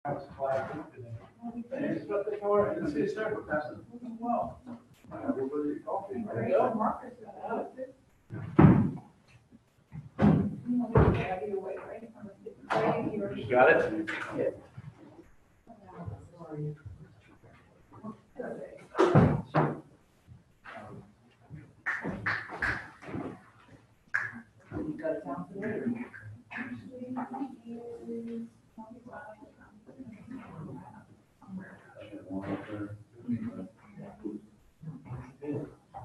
You got it? Yeah.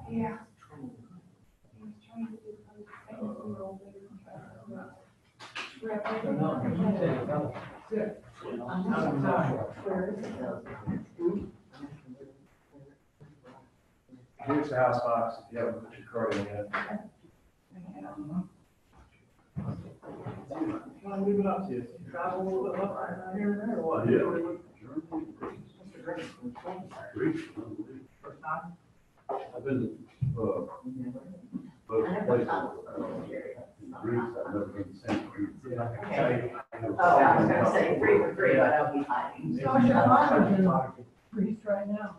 Yeah. Here's the house box if you haven't put your card in yet. Want to leave it up to you? Travel a little bit up here and there or what? First time? I've been, both places. Greece, I've never been to St. Greece. Oh, I was gonna say three for three, but I'll be fine. Sasha Farmer's in Greece right now.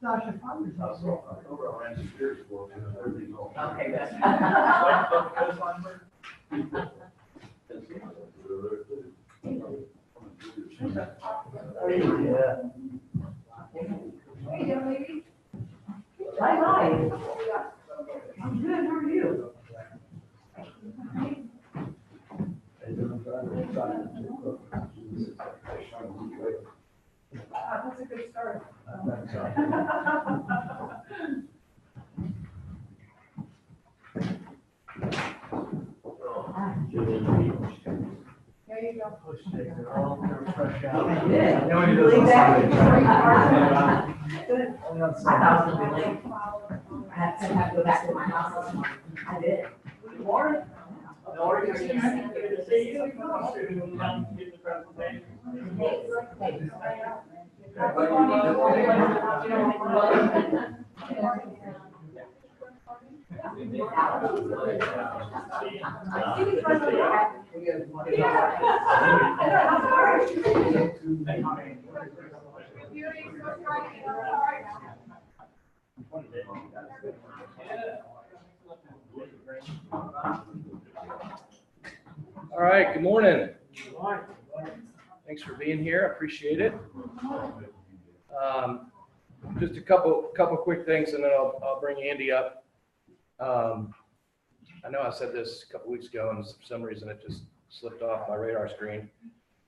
Sasha Farmer's I in saw, I over around the Spears for it, and everything's all. Okay, good. Hey, young lady. Bye bye. I'm good, how are you? That's a good start. There you go. Fresh out. I did. Now we do this Leave on that. Sunday. Good. Only on I thought I was Sunday. gonna be late. I had to go back to my house. I did. Lauren? Lauren, good to see you. Come on, get the presentation. All right, good morning. Thanks for being here, I appreciate it. Just a couple quick things and then I'll bring Andy up. I know I said this a couple weeks ago and for some reason it just slipped off my radar screen.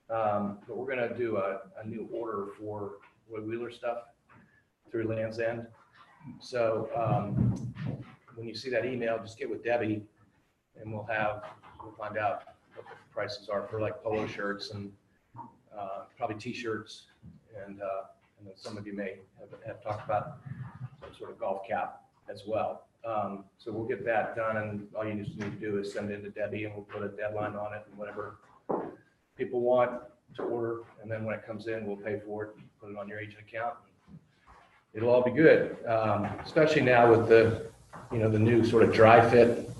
But we're gonna do a new order for Roy Wheeler stuff through Land's End. So when you see that email, just get with Debbie and we'll find out what the prices are for like polo shirts and probably t-shirts and then some of you may have talked about some sort of golf cap as well. So we'll get that done and all you just need to do is send it to Debbie and we'll put a deadline on it and whatever people want to order. And then when it comes in, we'll pay for it, put it on your agent account. It'll all be good, especially now with the new sort of dry fit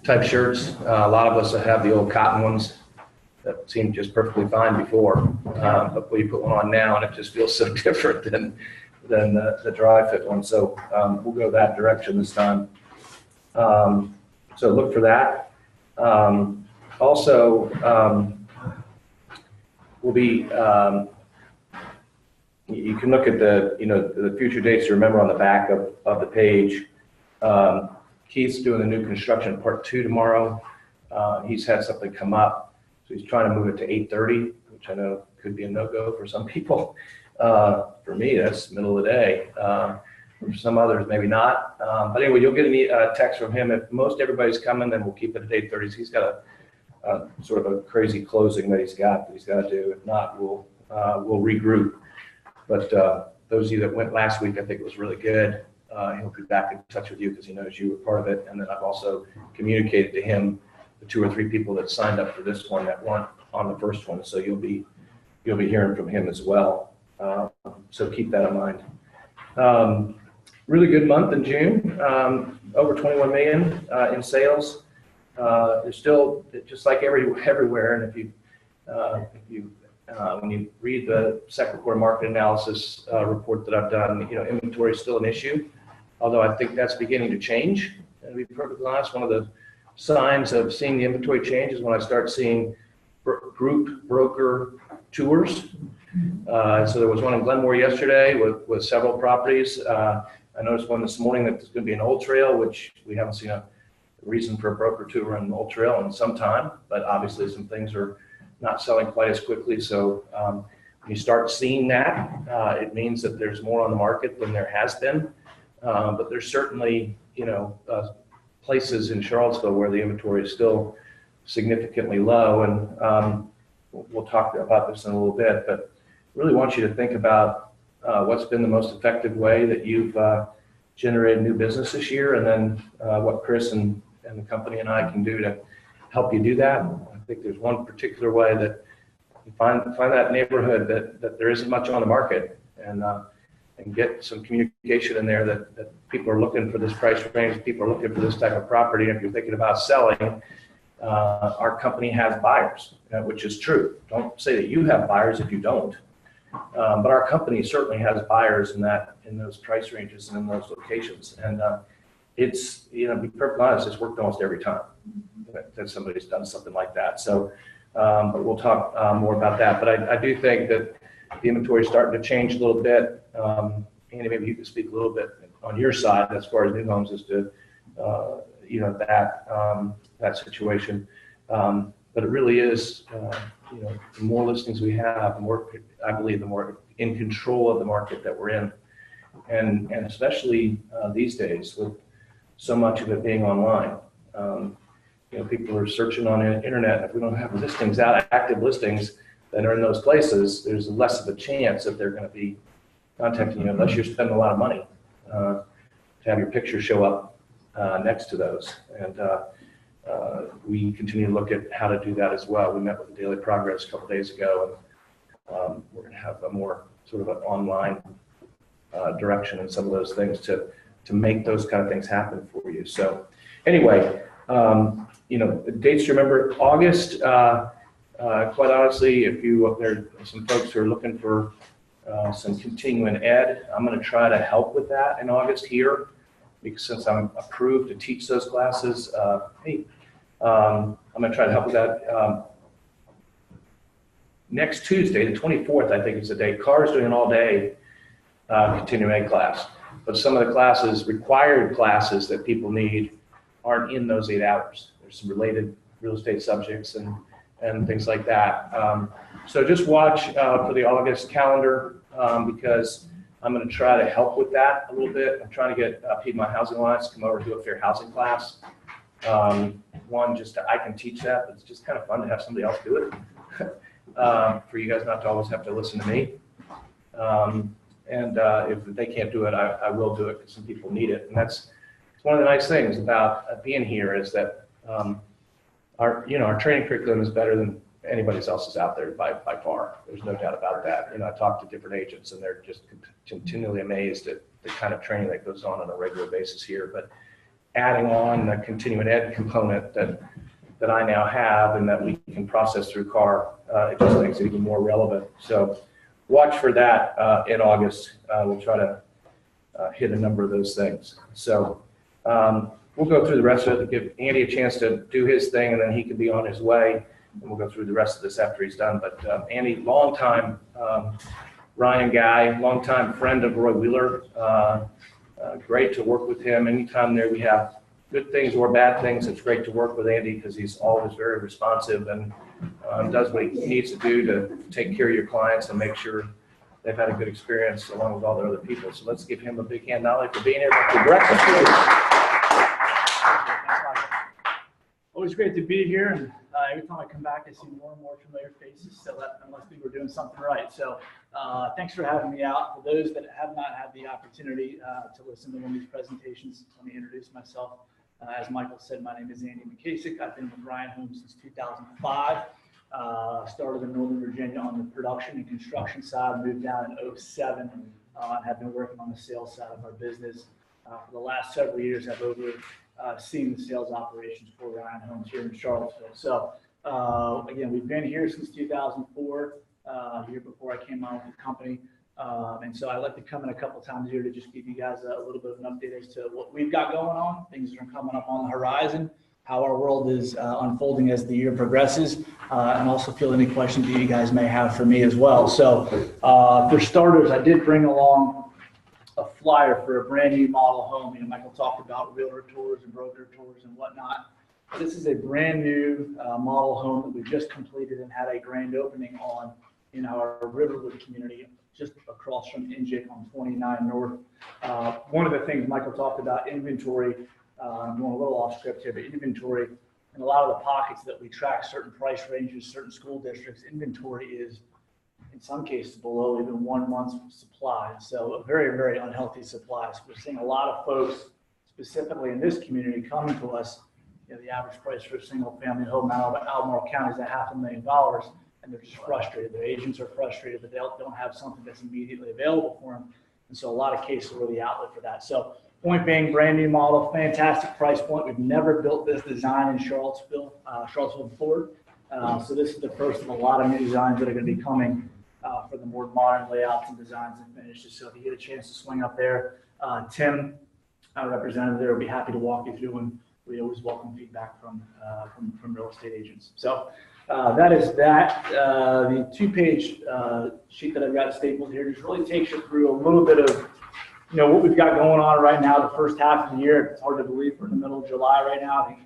type shirts. A lot of us have the old cotton ones that seemed just perfectly fine before, but we put one on now and it just feels so different than the dry fit one. So we'll go that direction this time. So look for that. Also, we'll be, you can look at the future dates to remember on the back of the page. Keith's doing the new construction part 2 tomorrow. He's had something come up, so he's trying to move it to 8:30, which I know could be a no-go for some people. For me, that's middle of the day. For some others, maybe not. But anyway, you'll get a text from him. If most everybody's coming, then we'll keep it at 8:30. He's got a sort of a crazy closing that he's got to do. If not, we'll regroup. But those of you that went last week, I think it was really good. He'll be back in touch with you because he knows you were part of it. And then I've also communicated to him the 2 or 3 people that signed up for this one that weren't on the first one. So you'll be hearing from him as well. So keep that in mind. Really good month in June. Over 21 million in sales. There's still just like everywhere. And if you when you read the second quarter market analysis report that I've done, you know, inventory is still an issue, although I think that's beginning to change. And to be perfectly honest, one of the signs of seeing the inventory change is when I start seeing group broker tours. So there was one in Glenmore yesterday with several properties. I noticed one this morning that there's going to be an Old Trail, which we haven't seen a reason for a broker tour on Old Trail in some time, but obviously some things are not selling quite as quickly. So when you start seeing that, it means that there's more on the market than there has been. But there's certainly, you know, places in Charlottesville where the inventory is still significantly low. And we'll talk about this in a little bit, but really want you to think about what's been the most effective way that you've generated new business this year, and then what Chris and the company and I can do to help you do that. I think there's one particular way that you find that neighborhood that there isn't much on the market, and get some communication in there that people are looking for this price range, people are looking for this type of property. And if you're thinking about selling, our company has buyers, which is true. Don't say that you have buyers if you don't. But our company certainly has buyers in those price ranges and in those locations. And it's, you know, to be perfectly honest, it's worked almost every time that somebody's done something like that. So, but we'll talk more about that. But I do think that the inventory is starting to change a little bit. Andy, maybe you could speak a little bit on your side as far as new homes as to, you know, that situation. But it really is, you know, the more listings we have, the more, I believe, the more in control of the market that we're in. And especially these days with so much of it being online. You know, people are searching on the internet. If we don't have listings out, active listings that are in those places, there's less of a chance that they're going to be contacting you unless you're spending a lot of money to have your picture show up next to those. And we continue to look at how to do that as well. We met with the Daily Progress a couple days ago, and we're going to have a more sort of an online direction and some of those things to make those kind of things happen for you. So anyway, you know, dates to remember: August. Quite honestly, if there are some folks who are looking for some continuing ed, I'm going to try to help with that in August here, because since I'm approved to teach those classes, I'm going to try to help with that. Next Tuesday, the 24th, I think is the day. Carr's doing an all-day continuing ed class, but some of the classes, required classes that people need, aren't in those 8 hours. There's some related real estate subjects and things like that. So just watch for the August calendar, because I'm going to try to help with that a little bit. I'm trying to get Piedmont Housing Alliance to come over and do a fair housing class. One, just I can teach that, but it's just kind of fun to have somebody else do it. For you guys not to always have to listen to me. And if they can't do it, I will do it because some people need it. And it's one of the nice things about being here is that our training curriculum is better than anybody else's out there by far. There's no doubt about that. You know, I talk to different agents and they're just continually amazed at the kind of training that goes on a regular basis here. But adding on the continuing ed component that I now have and that we can process through CAR, it just makes it even more relevant. So watch for that in August. We'll try to hit a number of those things. So we'll go through the rest of it, give Andy a chance to do his thing, and then he can be on his way. And we'll go through the rest of this after he's done. But Andy, longtime Ryan guy, longtime friend of Roy Wheeler. Great to work with him. Anytime there we have good things or bad things, it's great to work with Andy because he's always very responsive and does what he needs to do to take care of your clients and make sure they've had a good experience along with all the other people. So let's give him a big hand, not only for being here, but for breakfast. Always great to be here, and every time I come back, I see more and more familiar faces, so that must be we're doing something right. So thanks for having me out. For those that have not had the opportunity to listen to one of these presentations, let me introduce myself. As Michael said, my name is Andy McKasick. I've been with Ryan Homes since 2005. Started in Northern Virginia on the production and construction side, moved down in 2007, and have been working on the sales side of our business. For the last several years, I've overseen the sales operations for Ryan Homes here in Charlottesville. So again, we've been here since 2004. year before I came on with the company. And so I like to come in a couple times a year to just give you guys a little bit of an update as to what we've got going on, things that are coming up on the horizon, how our world is unfolding as the year progresses, and also field any questions that you guys may have for me as well. So for starters, I did bring along a flyer for a brand new model home. You know, Michael talked about realtor tours and broker tours and whatnot. This is a brand new model home that we just completed and had a grand opening on in our Riverwood community, just across from Injik on 29 North. One of the things Michael talked about, inventory, I'm going a little off script here, but inventory in a lot of the pockets that we track, certain price ranges, certain school districts, inventory is in some cases below even 1 month's supply. So a very, very unhealthy supply. So we're seeing a lot of folks, specifically in this community, coming to us. You know, the average price for a single family home out of Albemarle County is $500,000, and they're just frustrated. Their agents are frustrated that they don't have something that's immediately available for them. And so a lot of cases we're the outlet for that. So point being, brand new model, fantastic price point. We've never built this design in Charlottesville before. So this is the first of a lot of new designs that are going to be coming for the more modern layouts and designs and finishes. So if you get a chance to swing up there, Tim, our representative there, will be happy to walk you through, and we always welcome feedback from real estate agents. So that is that. The 2-page sheet that I've got stapled here just really takes you through a little bit of, you know, what we've got going on right now, the first half of the year. It's hard to believe we're in the middle of July right now. I think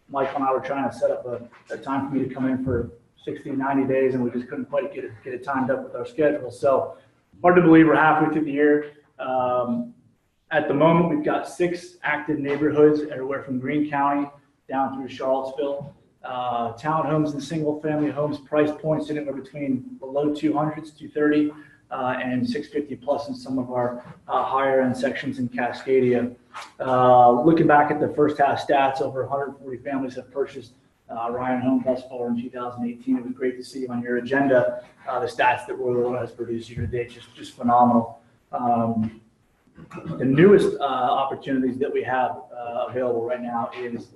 Michael and I were trying to set up a time for me to come in for 60, 90 days, and we just couldn't quite get it timed up with our schedule. So hard to believe we're halfway through the year. At the moment, we've got 6 active neighborhoods everywhere from Greene County down through Charlottesville. Townhomes and single family homes, price points anywhere between the low 200s, 230, and 650 plus in some of our higher end sections in Cascadia. Looking back at the first half stats, over 140 families have purchased Ryan Home thus far in 2018. It was great to see on your agenda the stats that Royal has produced year to date, just phenomenal. The newest opportunities that we have available right now is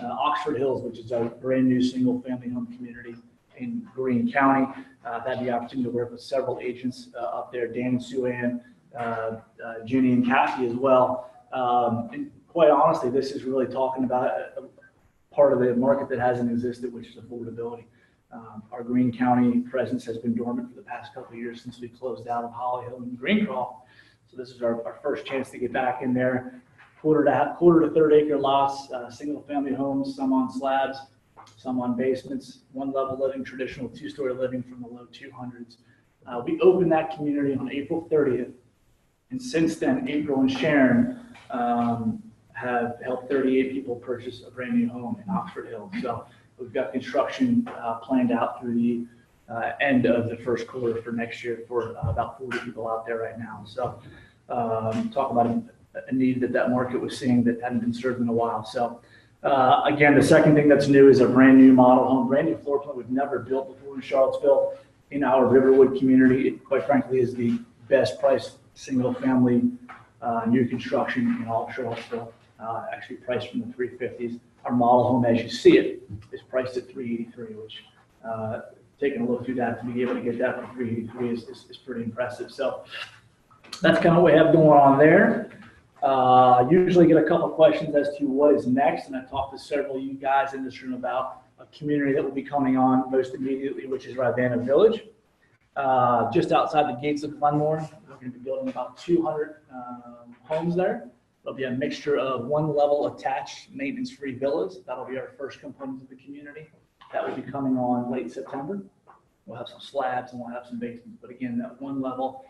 Oxford Hills, which is a brand new single family home community in Greene County. I've had the opportunity to work with several agents up there, Dan and Sue Ann, Ginny and Kathy as well. And quite honestly, this is really talking about a part of the market that hasn't existed, which is affordability. Our Greene County presence has been dormant for the past couple of years since we closed out of Holly Hill and Greencroft. So this is our first chance to get back in there. Quarter to third acre lots, single family homes, some on slabs, some on basements, 1-level living, traditional 2-story living from the low 200s. We opened that community on April 30th. And since then, April and Sharon have helped 38 people purchase a brand new home in Oxford Hill. So we've got construction planned out through the end of the first quarter for next year for about 40 people out there right now. So talk about a need that market was seeing that hadn't been served in a while. So again, the second thing that's new is a brand new model home, brand new floor plan we've never built before in Charlottesville. In our Riverwood community, it quite frankly is the best priced single family new construction in all of Charlottesville, actually priced from the 350s. Our model home, as you see it, is priced at 383, which taking a look through that to be able to get that for 383 is pretty impressive. So that's kind of what we have going on there. Usually get a couple questions as to what is next, and I've talked to several of you guys in this room about a community that will be coming on most immediately, which is Rivanna Village. Just outside the gates of Glenmore. We're going to be building about 200 homes there. There'll be a mixture of 1-level attached maintenance-free villas. That'll be our first component of the community. That will be coming on late September. We'll have some slabs and we'll have some basements, but again, that 1-level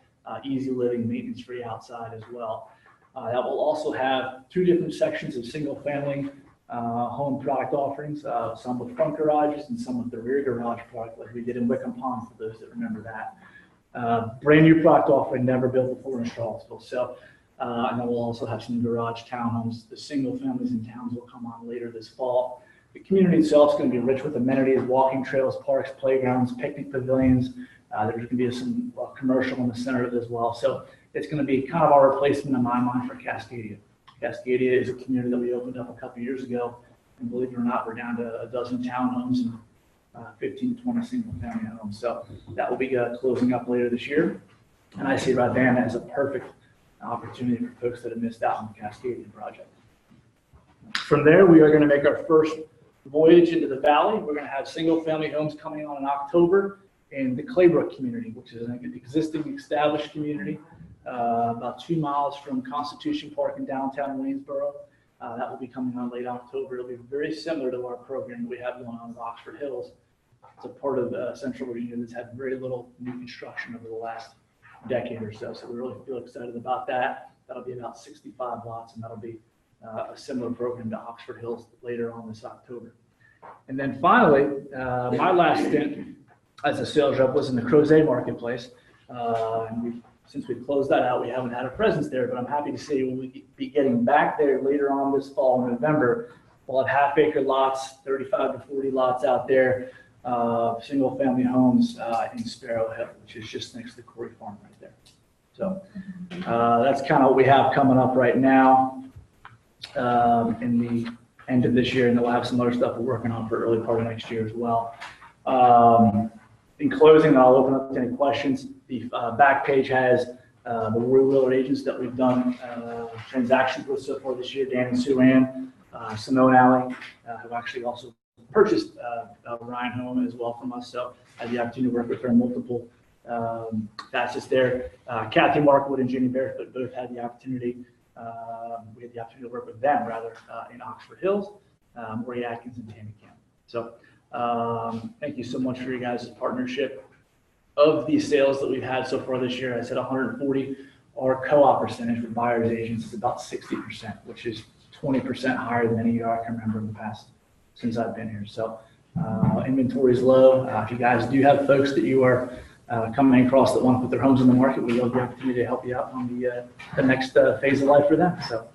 easy living, maintenance-free outside as well. That will also have 2 different sections of single-family home product offerings, some with front garages and some with the rear garage product, like we did in Wickham Pond, for those that remember that. Brand new product offering, never built before in Charlottesville. So, and then we'll also have some garage townhomes. The single families and towns will come on later this fall. The community itself is going to be rich with amenities, walking trails, parks, playgrounds, picnic pavilions. There's going to be some commercial in the center of it as well. So it's going to be kind of our replacement in my mind for Cascadia. Cascadia is a community that we opened up a couple years ago, and believe it or not, we're down to a dozen townhomes and 15 to 20 single family homes. So that will be closing up later this year. And I see Ravenna as a perfect opportunity for folks that have missed out on the Cascadian project. From there, we are going to make our first voyage into the valley. We're going to have single family homes coming on in October in the Claybrook community, which is an existing established community about 2 miles from Constitution Park in downtown Waynesboro. That will be coming on late October. It'll be very similar to our program that we have going on with Oxford Hills. It's a part of Central Virginia that's had very little new construction over the last decade or so. So we really feel excited about that. That'll be about 65 lots, and that'll be a similar program to Oxford Hills later on this October. And then finally, my last stint as a sales rep was in the Crozet marketplace. And since we've closed that out, we haven't had a presence there, but I'm happy to say we'll be getting back there later on this fall in November. We'll have half-acre lots, 35 to 40 lots out there, single-family homes in Sparrow Hill, which is just next to Corey Farm right there. So that's kind of what we have coming up right now in the end of this year, and then we'll have some other stuff we're working on for early part of next year as well. In closing, I'll open up to any questions. The back page has the Roy Wheeler agents that we've done transactions with so far this year. Dan and Sue Ann, Simone Alley have actually also purchased Ryan Home as well from us. So I had the opportunity to work with her in multiple facets there. Kathy Markwood and Jenny Barefoot both had the opportunity. We had the opportunity to work with them rather in Oxford Hills, Marie Atkins and Tammy Camp. So thank you so much for your guys' partnership. Of the sales that we've had so far this year, I said 140. Our co-op percentage for buyers agents is about 60%, which is 20% higher than any year I can remember in the past since I've been here. So inventory is low. If you guys do have folks that you are coming across that want to put their homes on the market, we love the opportunity to help you out on the next phase of life for them. So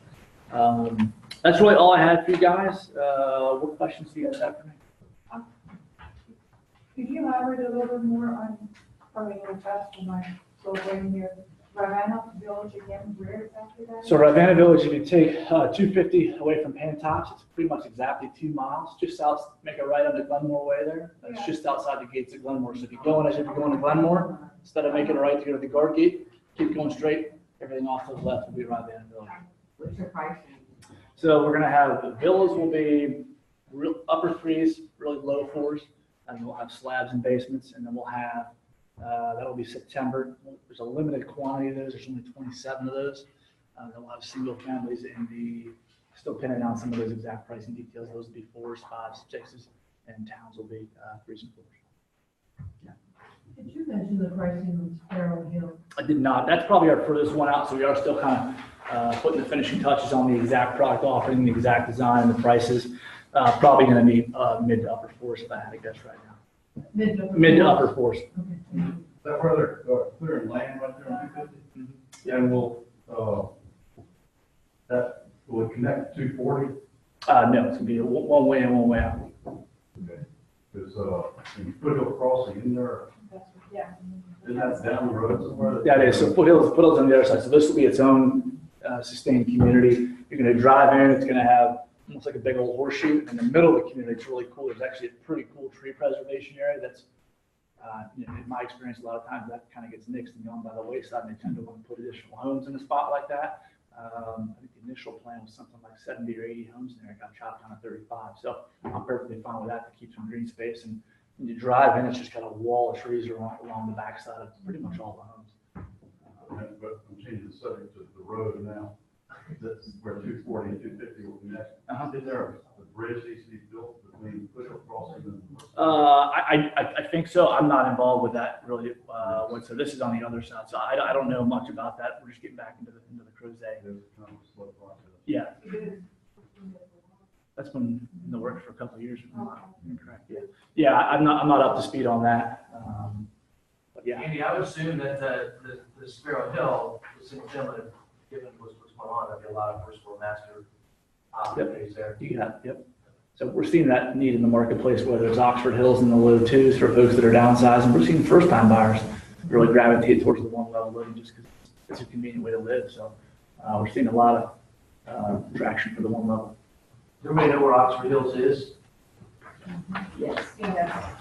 that's really all I had for you guys. What questions do you guys have for me? Could you elaborate a little bit more on, probably really fast for my slow brain here, Ravenna Village again, where exactly that is? So Ravenna Village, if you take 250 away from Pantops, it's pretty much exactly 2 miles, just south, make a right on the Glenmore Way there. That's just outside the gates of Glenmore. So if you're going as if you're going to Glenmore, instead of making a right to go to the guard gate, keep going straight, everything off to the left will be Ravenna Village. What's your pricing? So we're gonna have, the villas will be real upper threes, really low fours, and we'll have slabs and basements, and then we'll have, that'll be September. There's a limited quantity of those, there's only 27 of those. Then we'll have single families in the, still pinning down some of those exact pricing details. Those will be 4s, 5s, 6s, and towns will be 3s and 4s. Yeah. Did you mention the pricing on Sparrow Hill? I did not. That's probably our furthest one out, so we are still kind of putting the finishing touches on the exact product offering, the exact design, and the prices. Probably going to be mid to upper fours if I had to guess right now. Mid to upper fours. Okay. Is that where they're clearing land right there on 250? And will, that, will it connect to 240? No, it's going to be one way in, one way out. Okay. Because, Foothill Crossing in there, Yeah. isn't that down the road somewhere? That is, so Foothills on the other side. So this will be its own sustained community. You're going to drive in, it's going to have almost like a big old horseshoe. In the middle of the community, it's really cool. There's actually a pretty cool tree preservation area that's, in my experience, a lot of times that kind of gets nixed and gone by the wayside, and they tend to want to put additional homes in a spot like that. I think the initial plan was something like 70 or 80 homes in there. It got chopped down to 35. So I'm perfectly fine with that to keep some green space. And when you drive in, it's just got a wall of trees along the backside of pretty much all the homes. But I'm changing the subject to the road now. That's where 240 and 250 will connect. Is there a bridge needs to be built between Foothill Crossing and? I think so. I'm not involved with that really. So this is on the other side. So I don't know much about that. We're just getting back into the Crozet. Yeah. That's been in the works for a couple of years. If I'm not incorrect. Yeah. Yeah. I'm not up to speed on that. But yeah. Andy, I would assume that the Sparrow Hill, the single family, given what's going on, there'd be a lot of first world master opportunities there. You got it. Yep. So we're seeing that need in the marketplace, whether it's Oxford Hills in the low twos for folks that are downsizing. We're seeing first time buyers really gravitate towards the one level living just because it's a convenient way to live. So we're seeing a lot of traction for the one level. Does everybody know where Oxford Hills is? Yes. Yeah.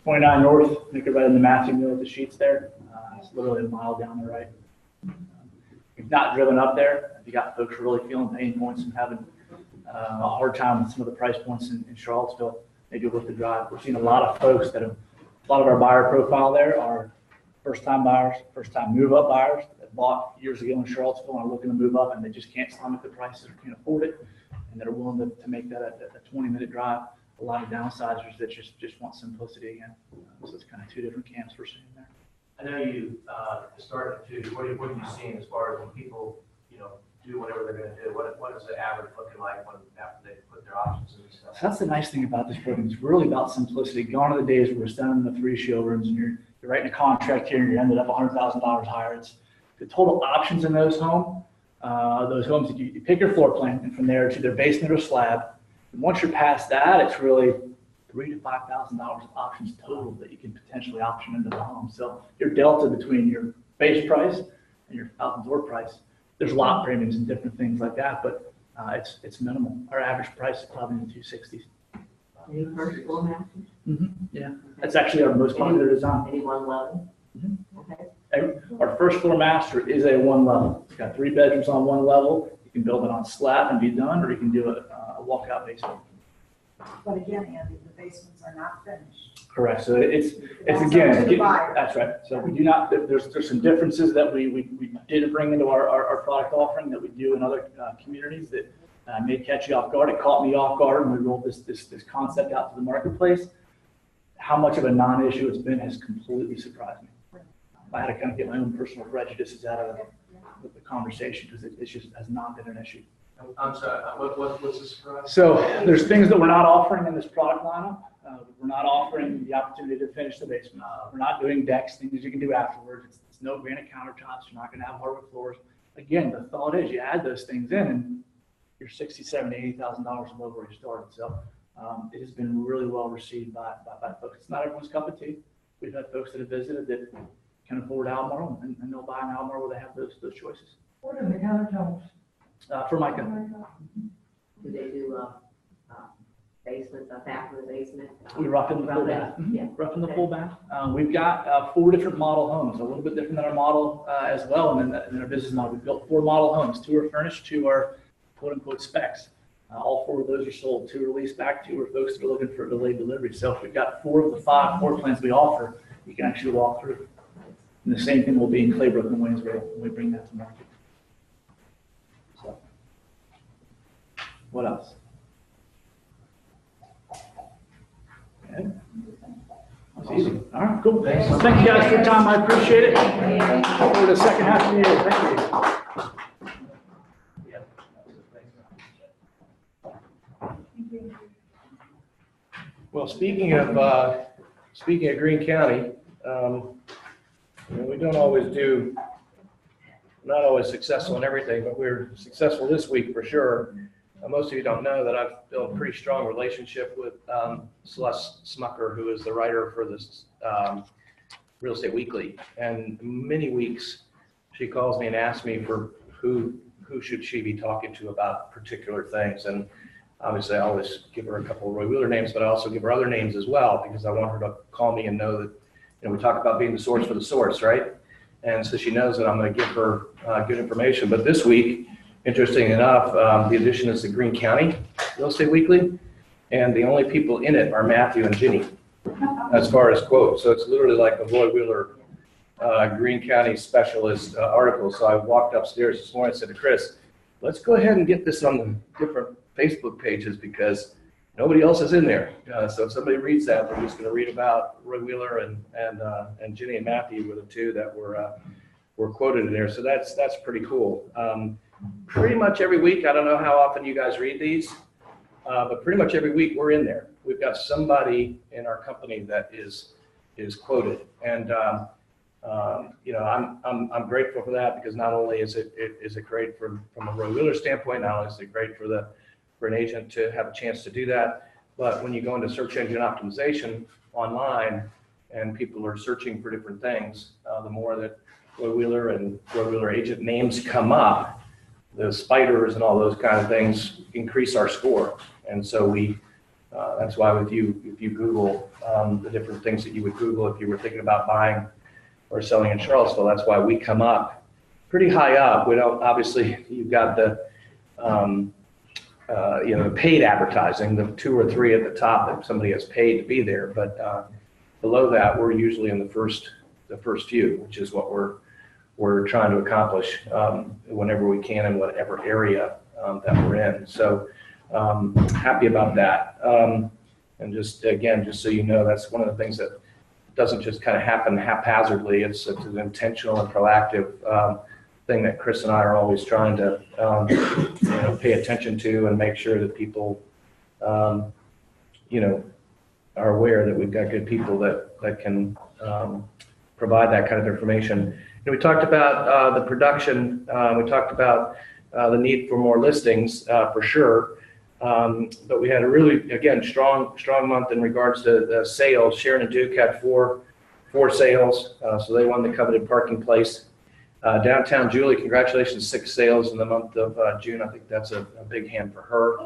29 North, I think right in the Matthew Mill at the Sheets there. It's literally a mile down the right. If you've not driven up there, if you got folks really feeling pain points and having a hard time with some of the price points in Charlottesville, maybe worth the drive. We're seeing a lot of folks a lot of our buyer profile there are first-time buyers, first-time move-up buyers that bought years ago in Charlottesville and are looking to move up and they just can't stomach the prices or can't afford it. And they're willing to make that a 20-minute drive. A lot of downsizers that just want simplicity again. So it's kind of two different camps we're seeing there. I know you started to, what are you seeing as far as when people, do whatever they're going to do? What is the average looking like after they put their options in and stuff? So that's the nice thing about this program. It's really about simplicity. Gone are the days where we're sending the 3 showrooms and you're writing a contract here and you ended up $100,000 higher. It's the total options in those homes that you pick your floor plan and from there to their basement or slab. And once you're past that, it's really $3,000 to $5,000 of options total that you can potentially option into the home. So your delta between your base price and your out the door price, there's lot premiums and different things like that, but it's minimal. Our average price is probably in the 260s. Any first floor masters? Yeah, that's actually our most popular design. Any one level? Okay. Our first floor master is a 1 level. It's got 3 bedrooms on 1 level. You can build it on slab and be done, or you can do a walkout basement. But again, Andy, the basements are not finished. Correct. So it's That's again, up to the buyer. that's right. So we do not, there's some differences that we did bring into our product offering that we do in other communities that may catch you off guard. It caught me off guard when we rolled this concept out to the marketplace. How much of a non-issue it's been has completely surprised me. I had to kind of get my own personal prejudices out of the conversation because it just has not been an issue. I'm sorry, what's the surprise? So there's things that we're not offering in this product lineup. We're not offering the opportunity to finish the basement. We're not doing decks, things you can do afterwards. It's no granite countertops. You're not going to have hardwood floors. Again, the thought is you add those things in and you're $60,000, $70,000, $80,000 above where you started. So it has been really well received by folks. It's not everyone's cup of tea. We've had folks that have visited that can afford Albemarle and they'll buy an Albemarle where they have those choices. What are the countertops? For Micah. Do they do basement, a back in the basement? We rough in the full bath. Yeah. Rough in the full bath. We've got 4 different model homes, a little bit different than our model as well. And then in our business model, we've built 4 model homes. 2 are furnished, 2 are quote unquote specs. All 4 of those are sold. 2 are leased back, 2 are folks that are looking for a delayed delivery. So if we've got 4 of the 5 floor plans we offer, you can actually walk through. And the same thing will be in Claybrook and Waynesville when we bring that to market. So, what else? Okay. That's easy. All right, cool. Thanks. Well, thank you guys for your time. I appreciate it. For the second half of the year. Thank you. Well, speaking of Greene County, we don't always not always successful in everything, but we're successful this week for sure. Most of you don't know that I've built a pretty strong relationship with Celeste Smucker, who is the writer for this Real Estate Weekly. And many weeks she calls me and asks me for who should she be talking to about particular things. And obviously I always give her a couple of Roy Wheeler names, but I also give her other names as well because I want her to call me and know that, we talk about being the source for the source, right? And so she knows that I'm going to give her good information. But this week, interesting enough, the edition is the Greene County Real Estate Weekly, and the only people in it are Matthew and Ginny, as far as quotes. So it's literally like a Roy Wheeler Greene County specialist article. So I walked upstairs this morning and said to Chris, let's go ahead and get this on the different Facebook pages because nobody else is in there. So if somebody reads that, they're just going to read about Roy Wheeler and Ginny and Matthew were the 2 that were quoted in there. So that's pretty cool. Pretty much every week, I don't know how often you guys read these, but pretty much every week we're in there. We've got somebody in our company that is quoted, and I'm grateful for that because not only is it great from a Roy Wheeler standpoint, not only is it great for an agent to have a chance to do that, but when you go into search engine optimization online and people are searching for different things, the more that Roy Wheeler and Roy Wheeler agent names come up, the spiders and all those kind of things increase our score. And so we That's why if you Google the different things that you would Google if you were thinking about buying or selling in Charlottesville, that's why we come up pretty high up. We don't, obviously, you've got the, paid advertising, the 2 or 3 at the top that somebody has paid to be there. But below that, we're usually in the first few, which is what we're trying to accomplish whenever we can in whatever area that we're in. So happy about that. And just so you know, that's one of the things that doesn't just kind of happen haphazardly. It's an intentional and proactive thing that Chris and I are always trying to pay attention to and make sure that people are aware that we've got good people that can provide that kind of information. We talked about the production. We talked about the need for more listings for sure. But we had a really, again, strong month in regards to sales. Sharon and Duke had four sales, so they won the coveted parking place. Downtown Julie, congratulations, 6 sales in the month of June. I think that's a big hand for her. Was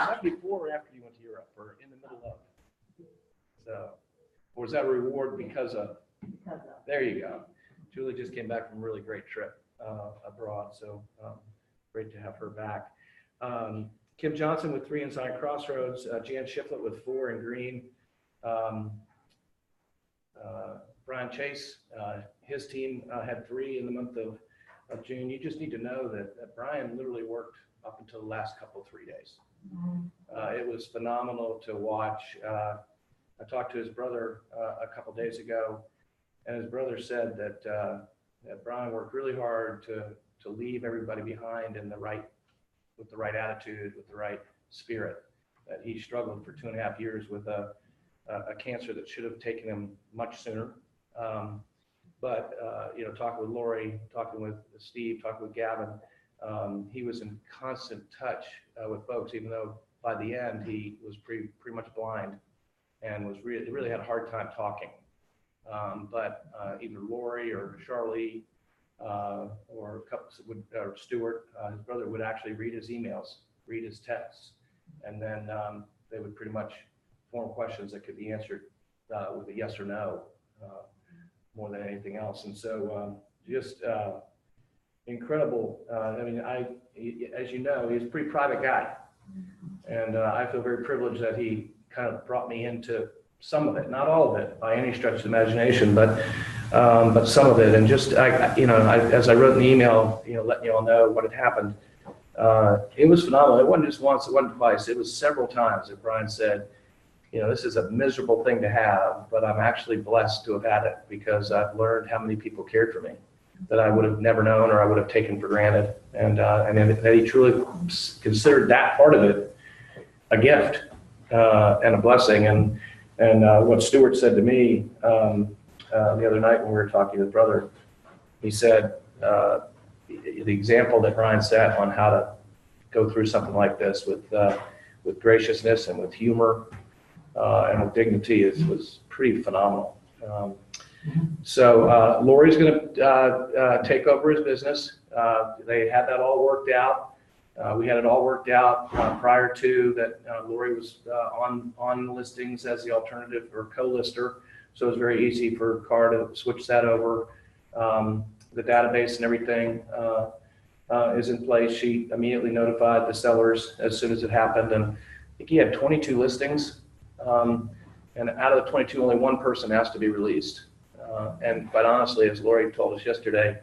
that before or after you went to Europe, or in the middle of? So, or was that a reward because of? Because of. There you go. Julie just came back from a really great trip abroad, so great to have her back. Kim Johnson with 3 inside Crossroads, Jan Shiflett with 4 in green. Brian Chase, his team had 3 in the month of June. You just need to know that Brian literally worked up until the last couple 3 days. It was phenomenal to watch. I talked to his brother a couple days ago, and his brother said that Brian worked really hard to leave everybody behind with the right attitude, with the right spirit. That he struggled for 2.5 years with a cancer that should have taken him much sooner. But talking with Lori, talking with Steve, talking with Gavin, he was in constant touch with folks, even though by the end he was pretty much blind and was really had a hard time talking. But either Lori or Charlie or Stuart, his brother, would actually read his emails, read his texts, and then they would pretty much form questions that could be answered with a yes or no more than anything else. And so just incredible. As you know, he's a pretty private guy, and I feel very privileged that he kind of brought me into some of it, not all of it by any stretch of the imagination, but some of it. And just as I wrote in the email, letting you all know what had happened, it was phenomenal. It wasn't just once, it wasn't twice, it was several times that Brian said, this is a miserable thing to have, but I'm actually blessed to have had it because I've learned how many people cared for me that I would have never known or I would have taken for granted. And that he truly considered that part of it a gift and a blessing. And what Stuart said to me the other night when we were talking to his brother, he said the example that Brian set on how to go through something like this with graciousness and with humor and with dignity was pretty phenomenal. So Lori's going to take over his business. They had that all worked out. We had it all worked out prior to that. Lori was on listings as the alternative or co-lister, so it was very easy for Carr to switch that over. The database and everything is in place. She immediately notified the sellers as soon as it happened, and I think he had 22 listings. And out of the 22, only 1 person asked to be released. And quite honestly, as Lori told us yesterday,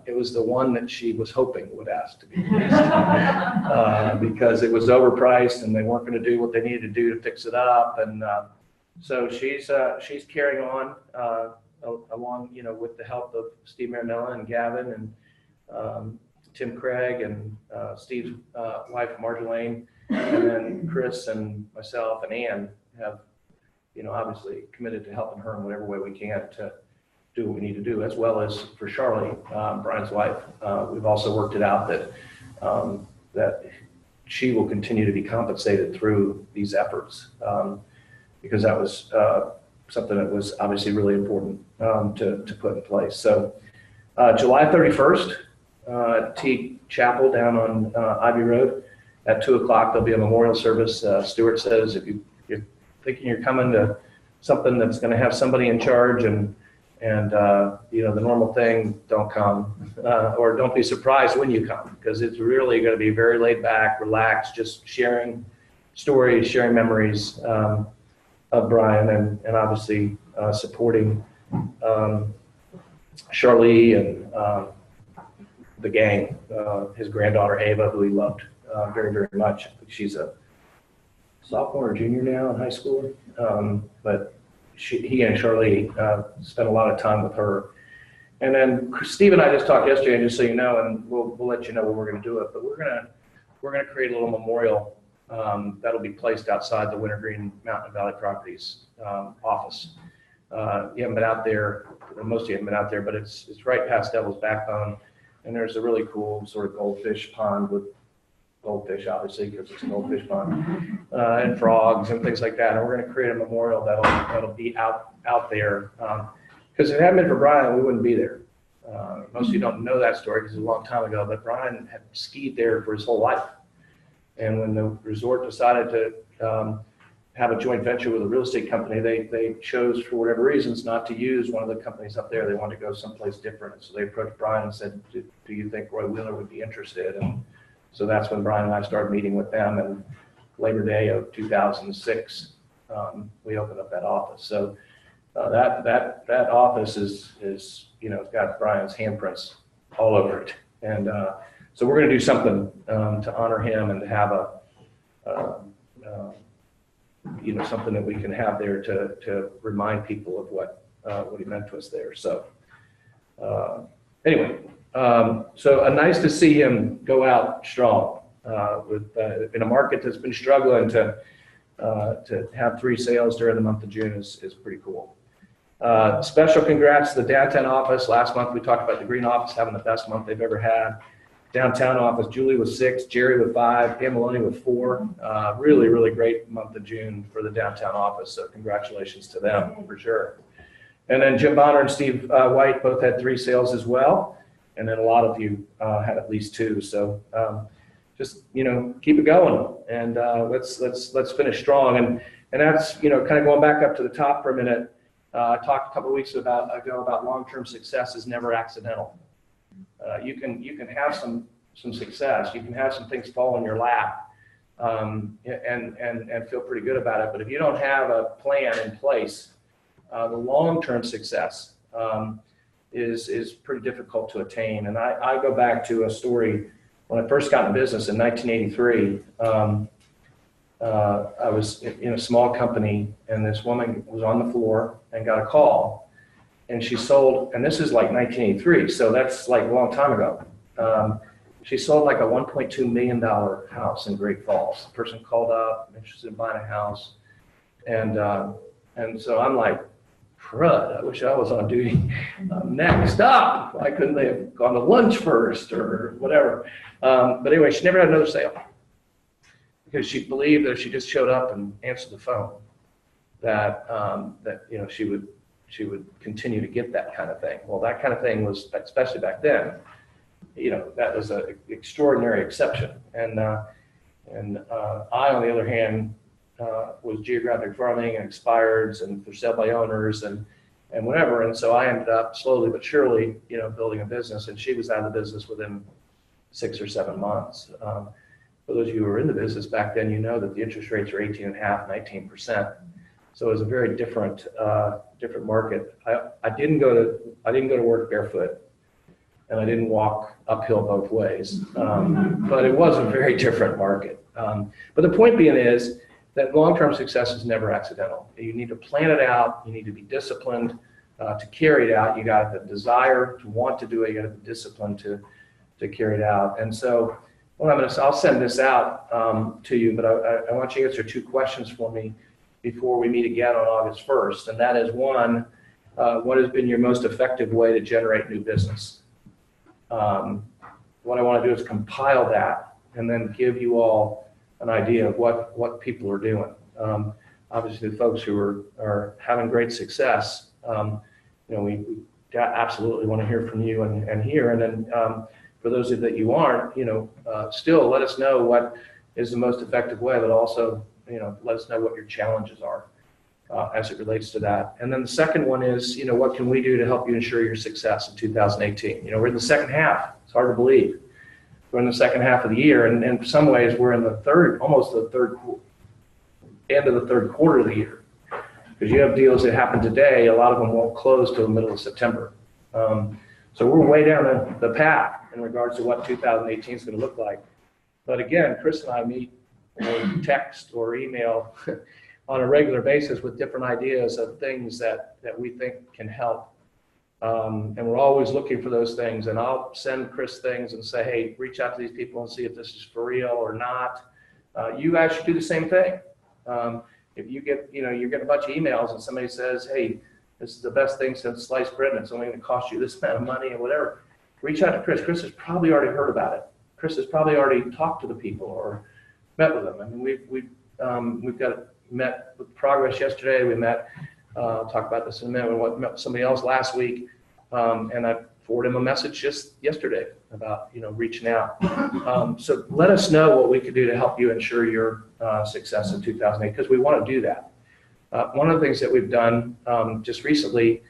it was the one that she was hoping would ask to be released because it was overpriced and they weren't going to do what they needed to do to fix it up. And so she's carrying on along, with the help of Steve Marinella and Gavin and Tim Craig and Steve's wife, Marjolaine. And then Chris and myself and Ann have, obviously committed to helping her in whatever way we can to do what we need to do, as well as for Charlie, Brian's wife. We've also worked it out that she will continue to be compensated through these efforts because that was something that was obviously really important to put in place. So July 31st, at Teague Chapel down on Ivy Road, at 2 o'clock, there'll be a memorial service. Stuart says, if you're thinking you're coming to something that's going to have somebody in charge and the normal thing, don't come, or don't be surprised when you come, because it's really going to be very laid back, relaxed, just sharing stories, sharing memories of Brian, and obviously supporting Charlie and the gang, his granddaughter Ava, who he loved very, very much. She's a sophomore or junior now in high school, but he and Charlie spent a lot of time with her. And then Steve and I just talked yesterday, and just so you know, and we'll let you know when we're going to do it, but we're going to create a little memorial that'll be placed outside the Wintergreen Mountain Valley Properties office. You haven't been out there, most of you haven't been out there, but it's right past Devil's Backbone, and there's a really cool sort of goldfish pond with goldfish, obviously, because it's a goldfish pond, and frogs and things like that. And we're going to create a memorial that'll be out there, because if it hadn't been for Brian, we wouldn't be there. Most of you don't know that story because it's a long time ago, but Brian had skied there for his whole life. And when the resort decided to have a joint venture with a real estate company, they chose, for whatever reasons, not to use one of the companies up there. They wanted to go someplace different. So they approached Brian and said, do you think Roy Wheeler would be interested? And so that's when Brian and I started meeting with them, and Labor Day of 2006, we opened up that office. So that office is it's got Brian's handprints all over it. And so we're going to do something to honor him and to have something that we can have there to remind people of what he meant to us there. So anyway, so nice to see him go out strong in a market that's been struggling to have 3 sales during the month of June is pretty cool. Special congrats to the downtown office. Last month we talked about the green office having the best month they've ever had. Downtown office, Julie with 6, Jerry with 5, Pam Maloney with 4. Really, really great month of June for the downtown office. So congratulations to them for sure. And then Jim Bonner and Steve White both had 3 sales as well. And then a lot of you had at least 2. So just keep it going, and let's finish strong. And that's kind of going back up to the top for a minute. I talked a couple of weeks ago about long-term success is never accidental. You can have some success. You can have some things fall in your lap, and feel pretty good about it. But if you don't have a plan in place, the long-term success is pretty difficult to attain. And I go back to a story when I first got in business in 1983. I was in a small company, and this woman was on the floor and got a call. And she sold, and this is like 1983, so that's like a long time ago. She sold like a $1.2 million house in Great Falls. The person called up, interested in buying a house. And so I'm like, crud, I wish I was on duty. Next up, why couldn't they have gone to lunch first or whatever? But anyway, she never had another sale, because she believed that if she just showed up and answered the phone, that she would continue to get that kind of thing. Well, that kind of thing was, especially back then, that was an extraordinary exception. And I, on the other hand, was geographic farming and expireds and for sale by owners and whatever. And so I ended up slowly but surely, building a business, and she was out of the business within 6 or 7 months. For those of you who were in the business back then, you know that the interest rates are 18.5%, 19%. So it was a very different market. I didn't go to work barefoot, and I didn't walk uphill both ways. But it was a very different market. But the point being is that long-term success is never accidental. You need to plan it out. You need to be disciplined to carry it out. You got the desire to want to do it. You got the discipline to carry it out. And so I'll send this out to you, but I want you to answer 2 questions for me before we meet again on August 1st. And that is, one, what has been your most effective way to generate new business? What I want to do is compile that and then give you all an idea of what people are doing. Obviously, the folks who are having great success, we absolutely want to hear from you and hear. And then for those of you that you aren't, still let us know is the most effective way, but also, let us know what your challenges are as it relates to that. And then the second one is, what can we do to help you ensure your success in 2018? We're in the second half. It's hard to believe. We're in the second half of the year, and in some ways we're in almost the end of the third quarter of the year. Because you have deals that happen today, a lot of them won't close till the middle of September. So we're way down the path in regards to what 2018 is going to look like. But again, Chris and I meet or text or email on a regular basis with different ideas of things that we think can help. And we're always looking for those things. And I'll send Chris things and say, hey, reach out to these people and see if this is for real or not. You guys should do the same thing. If you get, you get a bunch of emails and somebody says, hey, this is the best thing since sliced bread and it's only going to cost you this amount of money or whatever, reach out to Chris. Chris has probably already heard about it. Chris has probably already talked to the people or met with them. I mean, we've met with Progress yesterday. We met, I'll talk about this in a minute. We met with somebody else last week, and I forwarded him a message just yesterday about, reaching out. So let us know what we could do to help you ensure your success in 2008, because we want to do that. One of the things that we've done just recently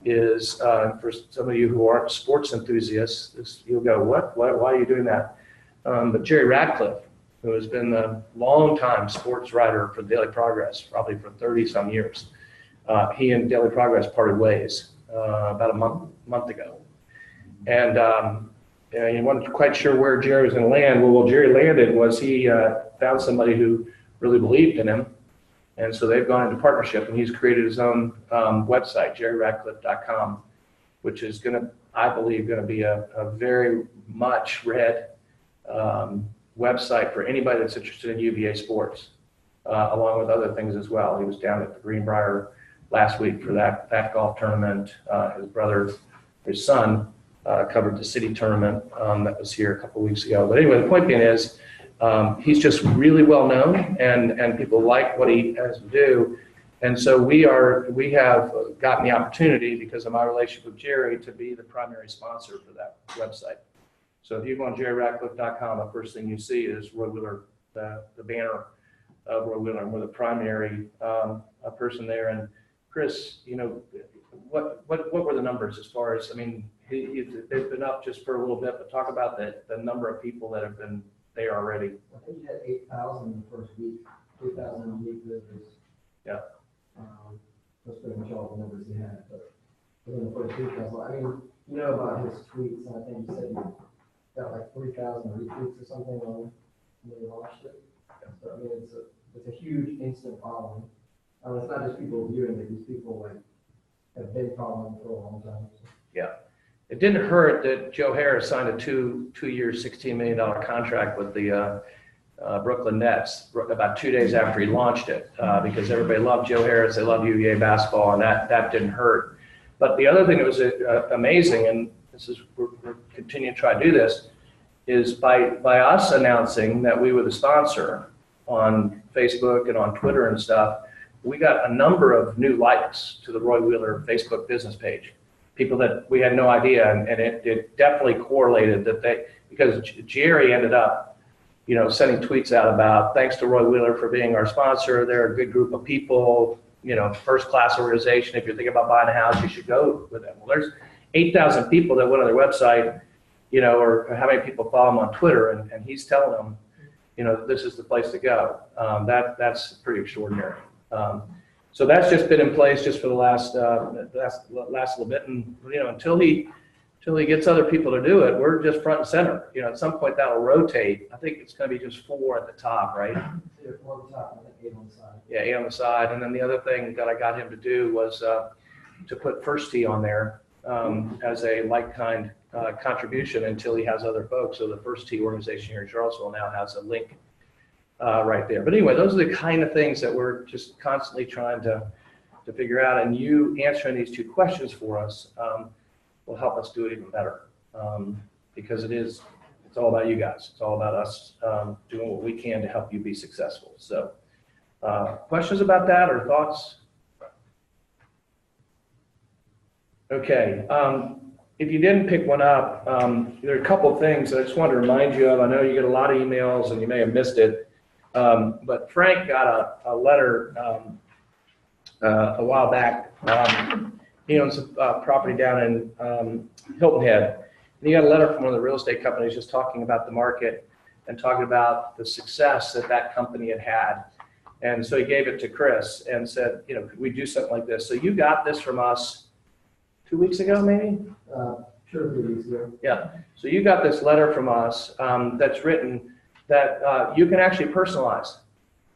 is, for some of you who aren't sports enthusiasts, you'll go, what? Why are you doing that? But Jerry Radcliffe, who has been a long-time sports writer for Daily Progress, probably for 30-some years, he and Daily Progress parted ways about a month ago. And you weren't quite sure where Jerry was going to land. Well, where Jerry landed was he found somebody who really believed in him. And so they've gone into partnership, and he's created his own website, jerryradcliffe.com, which is going to, I believe, going to be a very much read website for anybody that's interested in UVA sports, along with other things as well. He was down at the Greenbrier last week for that golf tournament. His son, covered the city tournament that was here a couple of weeks ago. But anyway, the point being is, he's just really well known, and people like what he has to do. And so we have gotten the opportunity, because of my relationship with Jerry, to be the primary sponsor for that website. So if you go on jerryradcliffe.com, the first thing you see is Roy Wheeler, the banner of Roy Wheeler, and we're the primary person there. And Chris, what were the numbers as far as, I mean, they've been up just for a little bit, but talk about the number of people that have been there already. I think you had 8,000 in the first week, 2,000 unique visitors. Yeah. That's pretty much all the numbers he had. But within the first week, I was like, about his tweets, and I think you said you got like 3,000 retweets or something when they launched it. So, it's a huge instant following. It's not just people viewing it, these people have been following for a long time. So. Yeah. It didn't hurt that Joe Harris signed a two-year, $16 million contract with the Brooklyn Nets about 2 days after he launched it, because everybody loved Joe Harris, they loved UVA basketball, and that didn't hurt. But the other thing that was amazing, and this is we're continuing to try to do this, is by us announcing that we were the sponsor on Facebook and on Twitter and stuff, we got a number of new likes to the Roy Wheeler Facebook business page. People that we had no idea, and it definitely correlated that because Jerry ended up, sending tweets out about, thanks to Roy Wheeler for being our sponsor. They're a good group of people, first class organization. If you're thinking about buying a house, you should go with them. Well, there's 8,000 people that went on their website, or how many people follow him on Twitter, and he's telling them, this is the place to go. That's pretty extraordinary. So that's just been in place just for the last little bit, and until he gets other people to do it, we're just front and center. At some point that'll rotate. I think it's going to be just 4 at the top, right? 4 at the top, and then 8 on the side. Yeah, 8 on the side, and then the other thing that I got him to do was to put First Tee on there as a like-kind contribution until he has other folks. So the First Tee organization here in Charlottesville now has a link right there. But anyway, those are the kind of things that we're just constantly trying to figure out, and you answering these 2 questions for us will help us do it even better, because it's all about you guys. It's all about us doing what we can to help you be successful. So questions about that or thoughts? Okay. If you didn't pick one up, there are a couple of things that I just wanted to remind you of. I know you get a lot of emails and you may have missed it. But Frank got a letter a while back. He owns a property down in Hilton Head. And he got a letter from one of the real estate companies just talking about the market and talking about the success that that company had had. And so he gave it to Chris and said, you know, could we do something like this? So you got this from us 2 weeks ago, maybe? 2 or 3 weeks ago. Yeah. So you got this letter from us that's written that you can actually personalize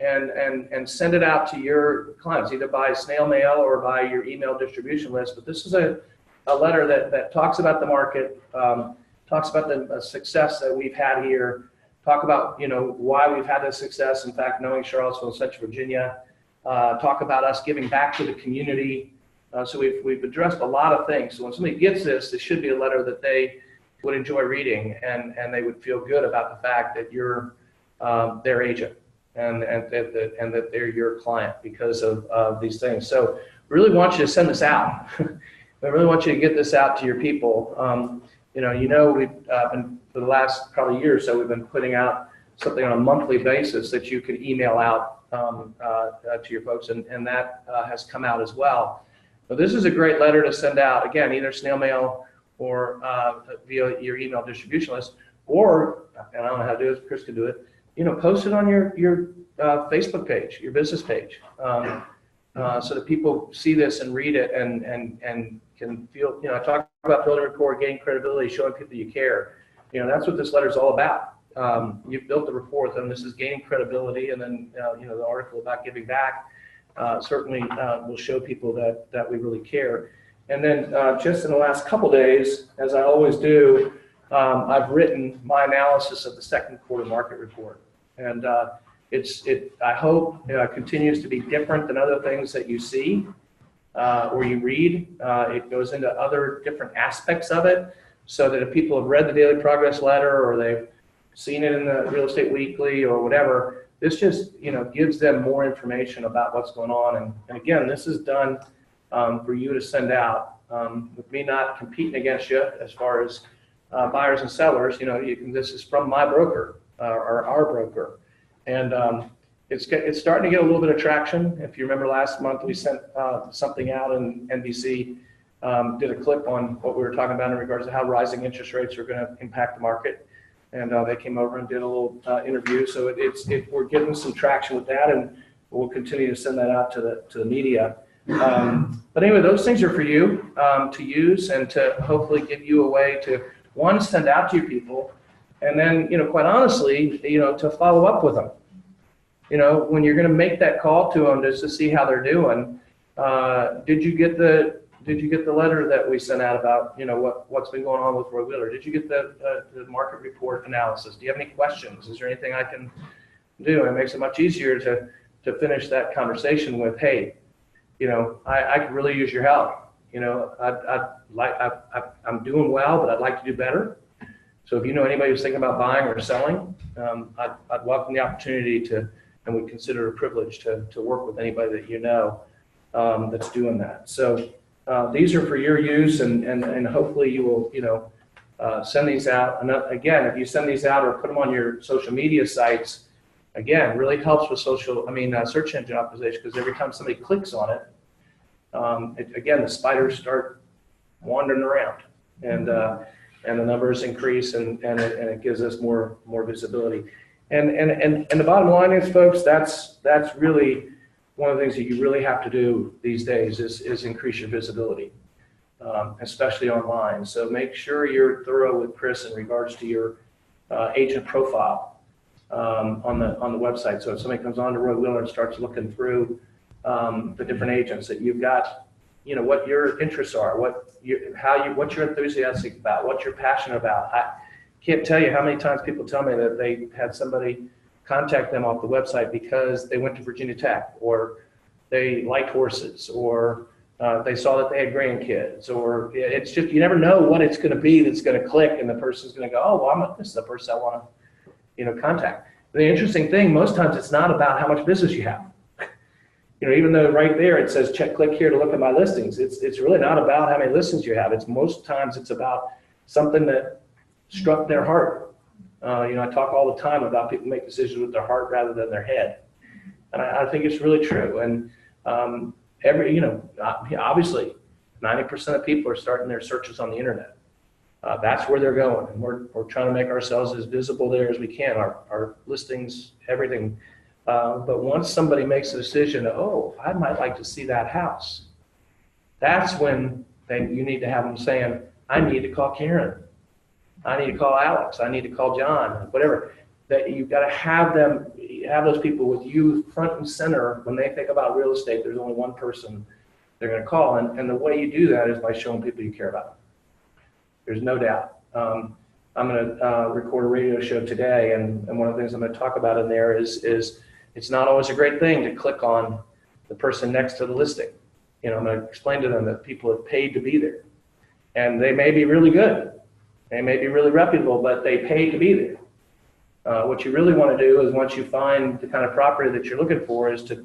and send it out to your clients, either by snail mail or by your email distribution list. But this is a letter that talks about the market, talks about the success that we've had here, talk about, you know, why we've had this success. In fact, knowing Charlottesville and Central Virginia, talk about us giving back to the community. So we've addressed a lot of things. So when somebody gets this, this should be a letter that they would enjoy reading, and they would feel good about the fact that you're their agent and that they're your client because of these things. So we really want you to send this out. We really want you to get this out to your people. We've been, for the last probably year or so, we've been putting out something on a monthly basis that you could email out to your folks, and that has come out as well. But this is a great letter to send out, again, either snail mail or via your email distribution list, or, and I don't know how to do it, Chris can do it, you know, post it on your Facebook page, your business page, so that people see this and read it and can feel, you know, I talk about building rapport, gaining credibility, showing people you care. You know, that's what this letter is all about. You've built the rapport with them. This is gaining credibility, and then, the article about giving back certainly will show people that we really care. And then just in the last couple days, as I always do, I've written my analysis of the second quarter market report. And I hope continues to be different than other things that you see or you read. It goes into other different aspects of it, so that if people have read the Daily Progress letter or they've seen it in the Real Estate Weekly or whatever, this just, gives them more information about what's going on. And again, this is done for you to send out, with me not competing against you as far as buyers and sellers. This is from my broker or our broker, and it's starting to get a little bit of traction. If you remember last month, we sent something out, and NBC did a clip on what we were talking about in regards to how rising interest rates are going to impact the market. And they came over and did a little interview. So we're getting some traction with that, and we'll continue to send that out to the media. But anyway, those things are for you to use and to hopefully give you a way to, one, send out to your people, and then, quite honestly, to follow up with them. When you're going to make that call to them just to see how they're doing, did you get the letter that we sent out about, what's been going on with Roy Wheeler? Did you get the market report analysis? Do you have any questions? Is there anything I can do? And it makes it much easier to finish that conversation with, hey, I could really use your help. I'm doing well, but I'd like to do better. So if you know anybody who's thinking about buying or selling, I'd welcome the opportunity and would consider it a privilege to work with anybody that that's doing that. So these are for your use, and hopefully you will, send these out. And again, if you send these out or put them on your social media sites, again, really helps with search engine optimization, because every time somebody clicks on it, again, the spiders start wandering around, and the numbers increase, and it gives us more visibility. And the bottom line is, folks, that's really one of the things that you really have to do these days is increase your visibility, especially online. So make sure you're thorough with Chris in regards to your agent profile on the website. So if somebody comes on to Roy Wheeler and starts looking through the different agents, that you've got, what your interests are, what you're enthusiastic about, what you're passionate about. I can't tell you how many times people tell me that they had somebody contact them off the website because they went to Virginia Tech, or they liked horses, or they saw that they had grandkids, or it's just, you never know what it's going to be that's going to click, and the person's going to go, oh, well, this is the person I want to, contact. The interesting thing, most times it's not about how much business you have. Even though right there it says click here to look at my listings, it's really not about how many listings you have. Most times it's about something that struck their heart, I talk all the time about people make decisions with their heart rather than their head. And I think it's really true. And obviously, 90% of people are starting their searches on the internet. That's where they're going. And we're trying to make ourselves as visible there as we can, our listings, everything. But once somebody makes a decision, oh, I might like to see that house, that's when you need to have them saying, I need to call Karen. I need to call Alex. I need to call John, whatever. That you've got to have those people with you front and center. When they think about real estate, there's only one person they're going to call. And the way you do that is by showing people you care about. There's no doubt. I'm going to record a radio show today, and one of the things I'm going to talk about in there is it's not always a great thing to click on the person next to the listing. I'm going to explain to them that people have paid to be there. And they may be really good. They may be really reputable, but they paid to be there. What you really want to do is, once you find the kind of property that you're looking for, is to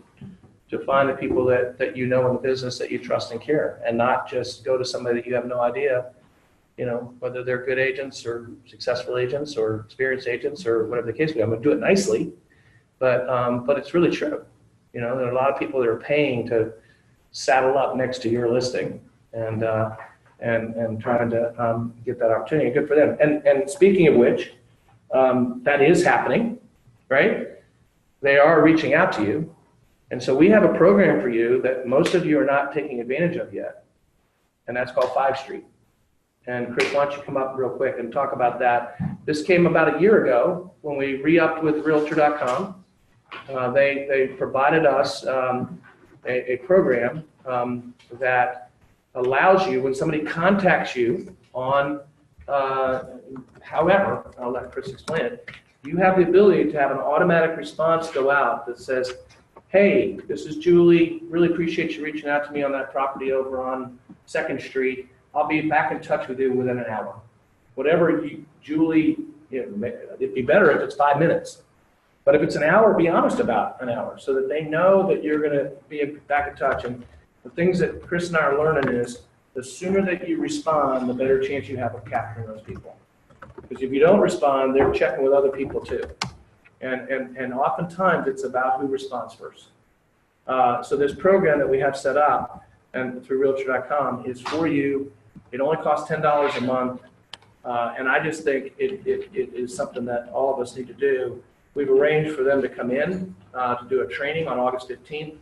find the people that you know in the business that you trust and care, and not just go to somebody that you have no idea, whether they're good agents or successful agents or experienced agents or whatever the case may be. I'm going to do it nicely, but it's really true. There are a lot of people that are paying to saddle up next to your listing and trying to get that opportunity. Good for them. And speaking of which, that is happening, right? They are reaching out to you. And so we have a program for you that most of you are not taking advantage of yet. And that's called 5 Street. And Chris, why don't you come up real quick and talk about that? This came about a year ago when we re-upped with Realtor.com. They provided us a program that allows you, when somebody contacts you on, however, I'll let Chris explain it, you have the ability to have an automatic response go out that says, hey, this is Julie, really appreciate you reaching out to me on that property over on 2nd Street. I'll be back in touch with you within an hour. Whatever Julie, it'd be better if it's 5 minutes. But if it's an hour, be honest about an hour so that they know that you're going to be back in touch. And the things that Chris and I are learning is the sooner that you respond, the better chance you have of capturing those people. Because if you don't respond, they're checking with other people too. And oftentimes it's about who responds first. So this program that we have set up and through Realtor.com is for you. It only costs $10 a month. And I just think it is something that all of us need to do. We've arranged for them to come in to do a training on August 15th.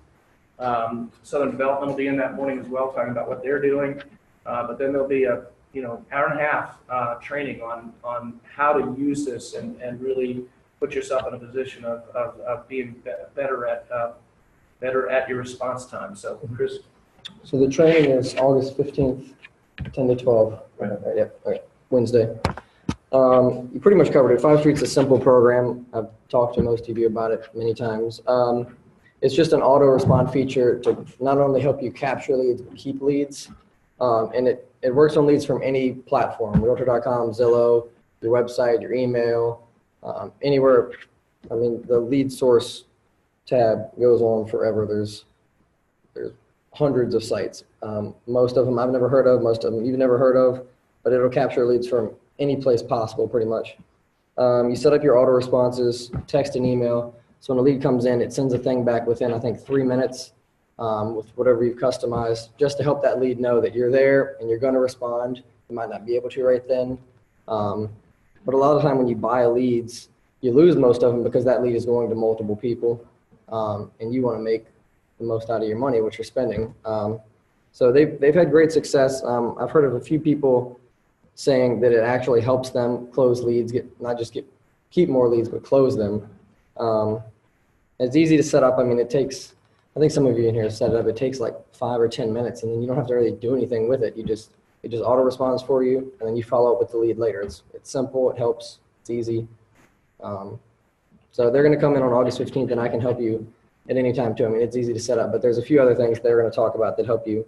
Southern Development will be in that morning as well, talking about what they're doing. But then there'll be a hour and a half training on how to use this and really put yourself in a position of being better at your response time. So, Chris. So the training is August 15th, 10 to 12. Right. Yep. Okay. Wednesday. You pretty much covered it. 5 Street's a simple program. I've talked to most of you about it many times. It's just an auto respond feature to not only help you capture leads, but keep leads. And it works on leads from any platform, Realtor.com, Zillow, your website, your email, anywhere. I mean, the lead source tab goes on forever. There's hundreds of sites. Most of them I've never heard of, most of them you've never heard of, but it'll capture leads from any place possible pretty much. You set up your auto responses, text and email. So when a lead comes in, it sends a thing back within, I think, 3 minutes with whatever you've customized, just to help that lead know that you're there and you're going to respond. You might not be able to right then. But a lot of the time when you buy leads, you lose most of them because that lead is going to multiple people. And you want to make the most out of your money, what you're spending. So they've had great success. I've heard of a few people saying that it actually helps them close leads, keep more leads, but close them. It's easy to set up. I mean, I think some of you in here have set it up. It takes like 5 or 10 minutes, and then you don't have to really do anything with it. It just auto responds for you, and then you follow up with the lead later. It's simple. It helps. It's easy. So they're going to come in on August 15th, and I can help you at any time too. I mean, it's easy to set up, but there's a few other things they're going to talk about that help you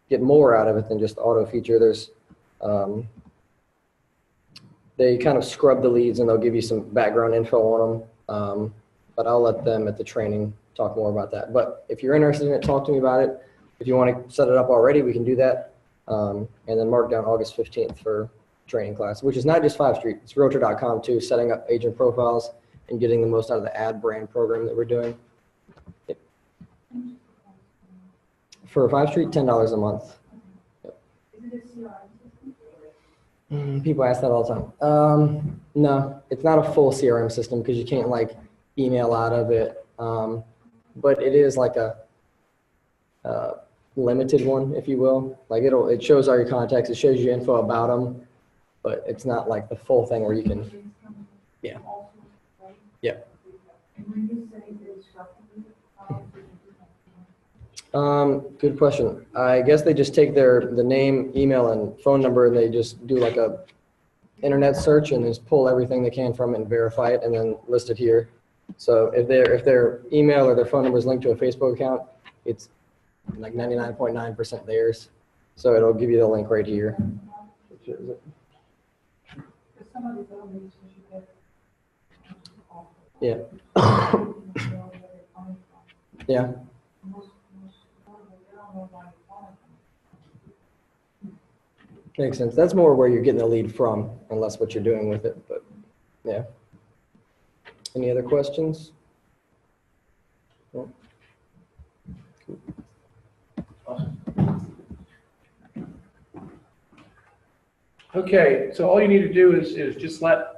get more out of it than just the auto feature. There's they kind of scrub the leads, and they'll give you some background info on them. But I'll let them at the training talk more about that. But if you're interested in it, talk to me about it. If you want to set it up already, we can do that. And then mark down August 15th for training class, which is not just 5 Street. It's Realtor.com too, setting up agent profiles and getting the most out of the ad brand program that we're doing. For 5 Street, $10 a month. Is it a CRM system? People ask that all the time. No, it's not a full CRM system because you can't like email out of it. But it is like a limited one, if you will. Like it shows all your contacts, it shows you info about them, but it's not like the full thing where you can. Yeah. Yeah. And when you say instructor, Good question. I guess they just take the name, email, and phone number, and they just do like a internet search and just pull everything they can from it and verify it, and then list it here. So if their email or their phone number is linked to a Facebook account, it's like 99.9% theirs. So it'll give you the link right here. Which is it? because some of the buildings, you should get. Yeah. Yeah. Makes sense. That's more where you're getting the lead from, and less what you're doing with it. But yeah. Any other questions? No? Okay, so all you need to do is just let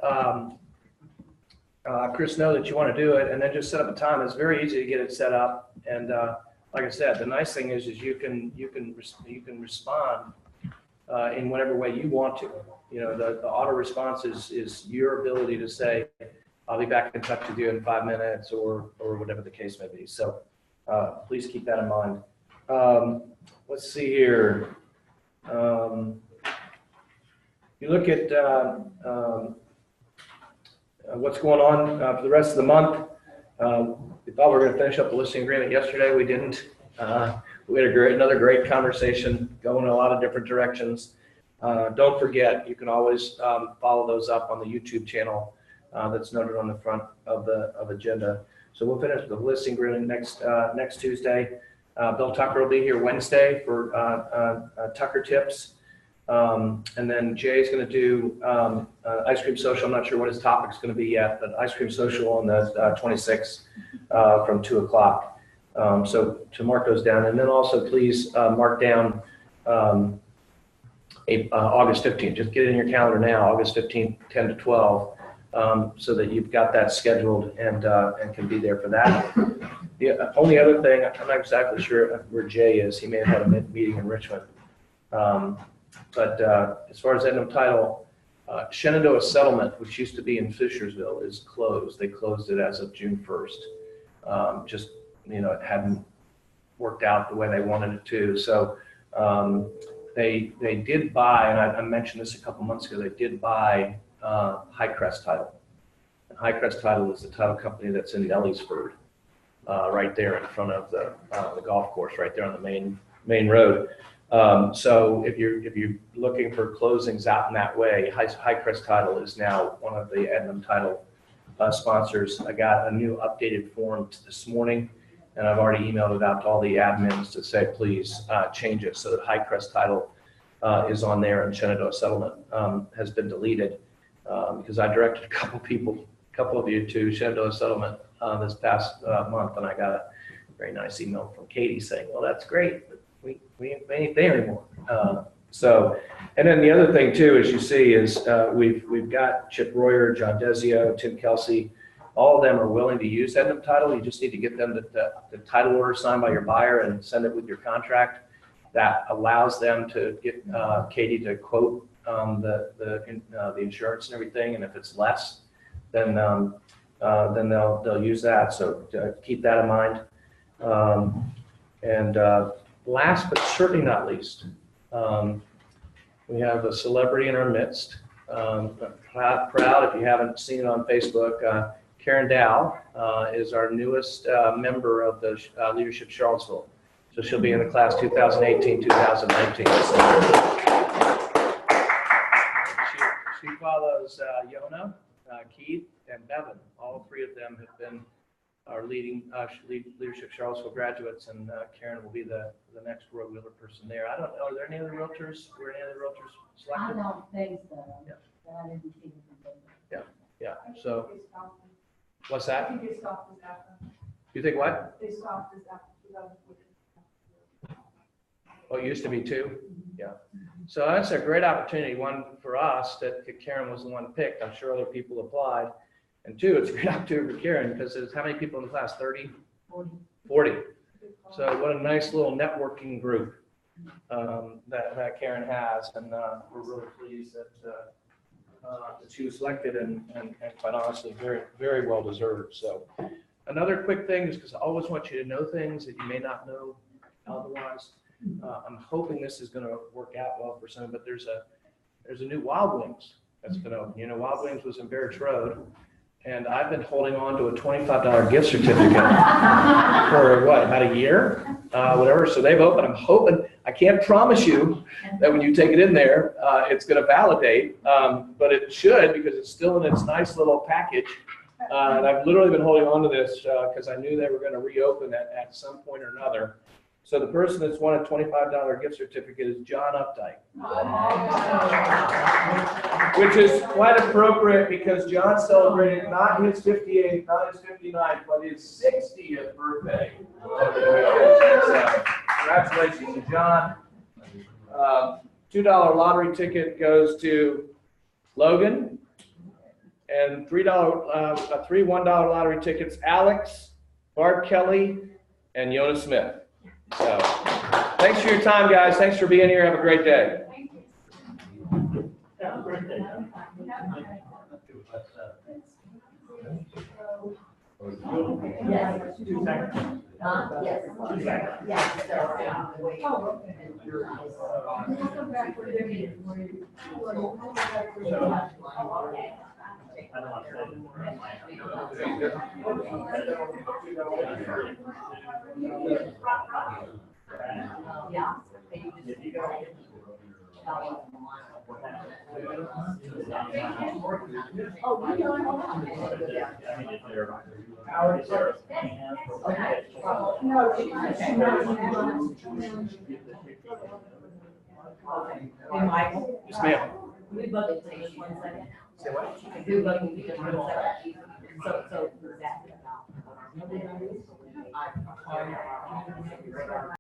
Chris know that you want to do it, and then just set up a time. It's very easy to get it set up, and like I said, the nice thing is you can respond in whatever way you want to. You know, the auto response is your ability to say, I'll be back in touch with you in 5 minutes, or whatever the case may be. So please keep that in mind. Let's see here. You look at what's going on for the rest of the month. We thought we were going to finish up the listing agreement yesterday. We didn't. We had another great conversation going in a lot of different directions. Don't forget, you can always follow those up on the YouTube channel that's noted on the front of the agenda. So we'll finish the listing agreement next Tuesday. Bill Tucker will be here Wednesday for Tucker Tips. And then Jay's going to do Ice Cream Social. I'm not sure what his topic's going to be yet, but Ice Cream Social on the 26th from 2 o'clock. So to mark those down. And then also please mark down August 15th. Just get it in your calendar now, August 15th, 10 to 12, so that you've got that scheduled and can be there for that. The only other thing, I'm not exactly sure where Jay is. He may have had a meeting in Richmond. But as far as Ednam Title, Shenandoah Settlement, which used to be in Fishersville, is closed. They closed it as of June 1st. Just, you know, it hadn't worked out the way they wanted it to. So they did buy, and I mentioned this a couple months ago, they did buy Highcrest Title. And Highcrest Title is the title company that's in Nelliesford, right there in front of the golf course, right there on the main road. So if you're looking for closings out in that way, Highcrest Title is now one of the Ednam Title sponsors. I got a new updated form this morning, and I've already emailed it out to all the admins to say, please change it so that Highcrest Title is on there, and Shenandoah Settlement has been deleted because I directed a couple of you to Shenandoah Settlement this past month, and I got a very nice email from Katie saying, well, that's great. We ain't there anymore. And then the other thing too, as you see, is we've got Chip Royer, John Desio, Tim Kelsey. All of them are willing to use Ednam Title. You just need to get them the title order signed by your buyer and send it with your contract. That allows them to get Katie to quote the insurance and everything. And if it's less, then they'll use that. So keep that in mind. Last but certainly not least, we have a celebrity in our midst. Proud, if you haven't seen it on Facebook, Karen Dow is our newest member of the Leadership Charlottesville. So she'll be in the class 2018-2019. She follows Yona, Keith, and Bevan. All three of them have been our leadership Charlottesville graduates, and Karen will be the next Roy Wheeler person there. I don't know, are there any other realtors? Were any other realtors I selected? don't think so. Yeah. But I didn't see them. Yeah, I think so they stopped. what's I that? think they stopped this after. You think what? They stopped this after 2014. Oh, it used to be two? Yeah. So that's a great opportunity, one for us, that Karen was the one picked. I'm sure other people applied. And two, it's a great opportunity for Karen, because there's how many people in the class? 30? 40. So what a nice little networking group that Karen has. And we're really pleased that she was selected, and quite honestly, very, very well deserved. So another quick thing is, because I always want you to know things that you may not know otherwise. I'm hoping this is going to work out well for some, but there's a new Wild Wings that's been open. You know, Wild Wings was in Barracks Road, and I've been holding on to a $25 gift certificate for what, about a year, whatever. So they've opened. I'm hoping, I can't promise you that when you take it in there, it's going to validate, but it should, because it's still in its nice little package. And I've literally been holding on to this because I knew they were going to reopen at some point or another. So the person that's won a $25 gift certificate is John Updike, which is quite appropriate because John celebrated not his 58th, not his 59th, but his 60th birthday. So, congratulations to John. $2 lottery ticket goes to Logan, and three $1 lottery tickets, Alex, Bart Kelly, and Yona Smith. So, thanks for your time, guys. Thanks for being here. Have a great day. Have a great day. Yes. 2 seconds. Yes. 2 seconds. Yes. Oh, okay. We'll come back for the meeting. We'll come back for the meeting. I don't want to Yeah. Oh, you know, okay. No, she's not. Hey, Michael. Yes, ma'am. We both it for just 1 second. Say what? We both it for just 1 second. So, exactly.